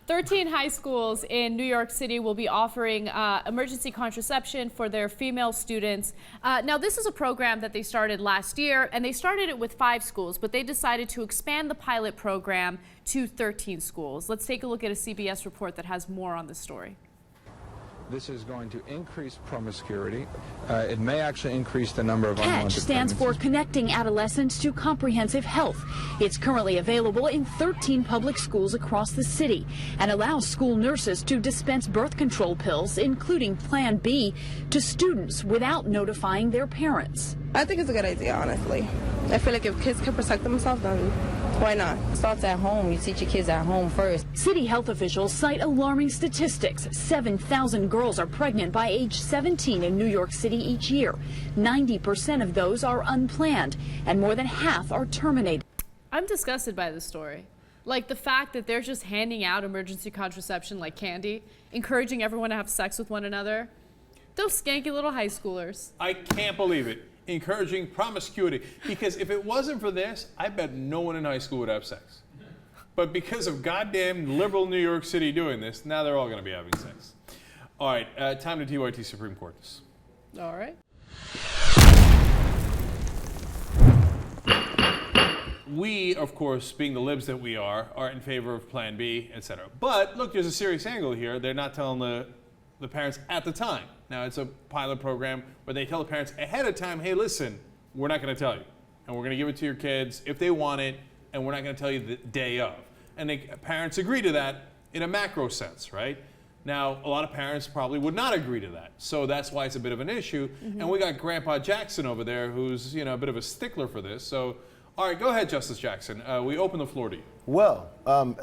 13 high schools in New York City will be offering emergency contraception for their female students. Now, this is a program that they started last year, and they started it with 5 schools, but they decided to expand the pilot program to 13 schools. Let's take a look at a CBS report that has more on this story. This is going to increase promiscuity. It may actually increase the number of unwanted CATCH stands for Connecting Adolescents to Comprehensive Health. It's currently available in 13 public schools across the city and allows school nurses to dispense birth control pills, including Plan B, to students without notifying their parents. I think it's a good idea, honestly. I feel like if kids can protect themselves, then why not? It starts at home. You teach your kids at home first. City health officials cite alarming statistics. 7,000 girls are pregnant by age 17 in New York City each year. 90% of those are unplanned, and more than half are terminated. I'm disgusted by this story. Like the fact that they're just handing out emergency contraception like candy, encouraging everyone to have sex with one another. Those skanky little high schoolers. I can't believe it. Encouraging promiscuity. Because if it wasn't for this, I bet no one in high school would have sex. But because of goddamn liberal New York City doing this, now they're all going to be having sex. All right, time to TYT Supreme Court this. All right. We, of course, being the libs that we are in favor of Plan B, etc. But look, there's a serious angle here. They're not telling the parents at the time. Now, it's a pilot program where they tell the parents ahead of time, hey, listen, we're not going to tell you. And we're going to give it to your kids if they want it, and we're not going to tell you the day of. And parents agree to that in a macro sense, right? Now, a lot of parents probably would not agree to that. So that's why it's a bit of an issue. Mm-hmm. And we got Grandpa Jackson over there who's, a bit of a stickler for this. So, all right, go ahead, Justice Jackson. We open the floor to you. Well,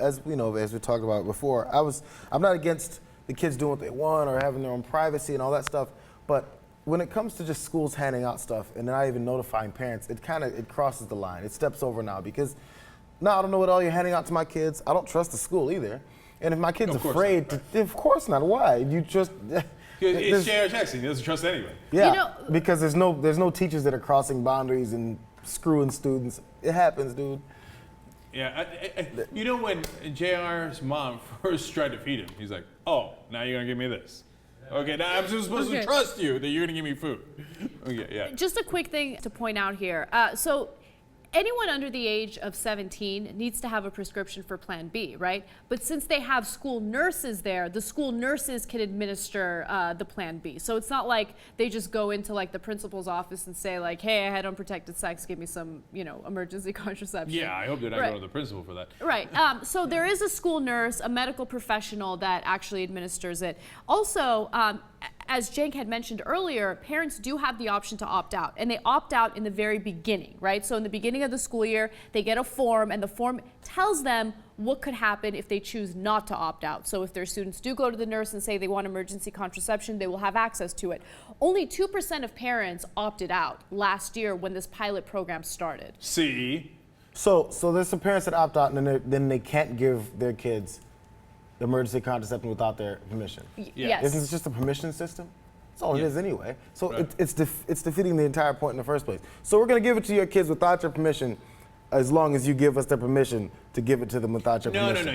as we talked about before, I'm not against the kids doing what they want or having their own privacy and all that stuff, but when it comes to just schools handing out stuff and not even notifying parents, it crosses the line. It steps over now because now I don't know what all you're handing out to my kids. I don't trust the school either. And if my kid's afraid, of course not. Why? You just it's Jayar Jackson. He doesn't trust anybody. Yeah, because there's no teachers that are crossing boundaries and screwing students. It happens, dude. Yeah, when JR's mom first tried to feed him, he's like, oh, now you're going to give me this. Okay, now I'm just supposed to trust you that you're going to give me food. Okay, yeah. Just a quick thing to point out here. So anyone under the age of 17 needs to have a prescription for Plan B, right? But since they have school nurses there, the school nurses can administer the Plan B. So it's not like they just go into like the principal's office and say like, hey, I had unprotected sex, give me some, emergency contraception. Yeah, I hope they're not going to the principal for that. Right. So there is a school nurse, a medical professional that actually administers it. Also, as Cenk had mentioned earlier, parents do have the option to opt out, and they opt out in the very beginning, right? So in the beginning of the school year, they get a form, and the form tells them what could happen if they choose not to opt out. So if their students do go to the nurse and say they want emergency contraception, they will have access to it. Only 2% of parents opted out last year when this pilot program started. See? So there's some parents that opt out, and then they can't give their kids emergency contraception without their permission. Yes. Isn't it just a permission system? That's all it is anyway. So right. it's defeating the entire point in the first place. So we're going to give it to your kids without your permission, as long as you give us the permission to give it to them without your permission. No.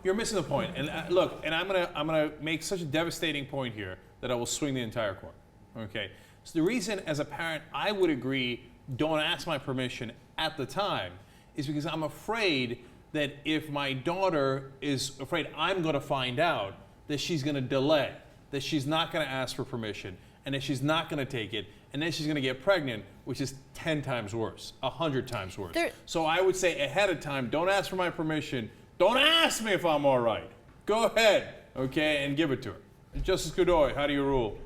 You're missing the point. And look, and I'm gonna make such a devastating point here that I will swing the entire court. Okay. So the reason, as a parent, I would agree, don't ask my permission at the time, is because I'm afraid that if my daughter is afraid I'm going to find out, that she's going to delay, that she's not going to ask for permission, and that she's not going to take it, and then she's going to get pregnant, which is 10 times worse, 100 times worse. So I would say ahead of time, don't ask for my permission. Don't ask me if I'm all right. Go ahead, okay, and give it to her. Justice Godoy, how do you rule?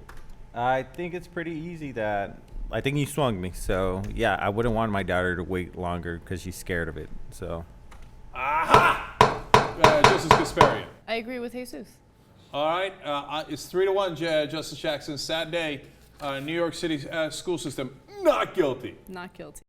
I think it's pretty easy I think you swung me. So, yeah, I wouldn't want my daughter to wait longer because she's scared of it, so. Aha! Justice Kasparian. I agree with Jesus. All right, it's 3-1, Justice Jackson. Sad day. New York City school system, not guilty. Not guilty.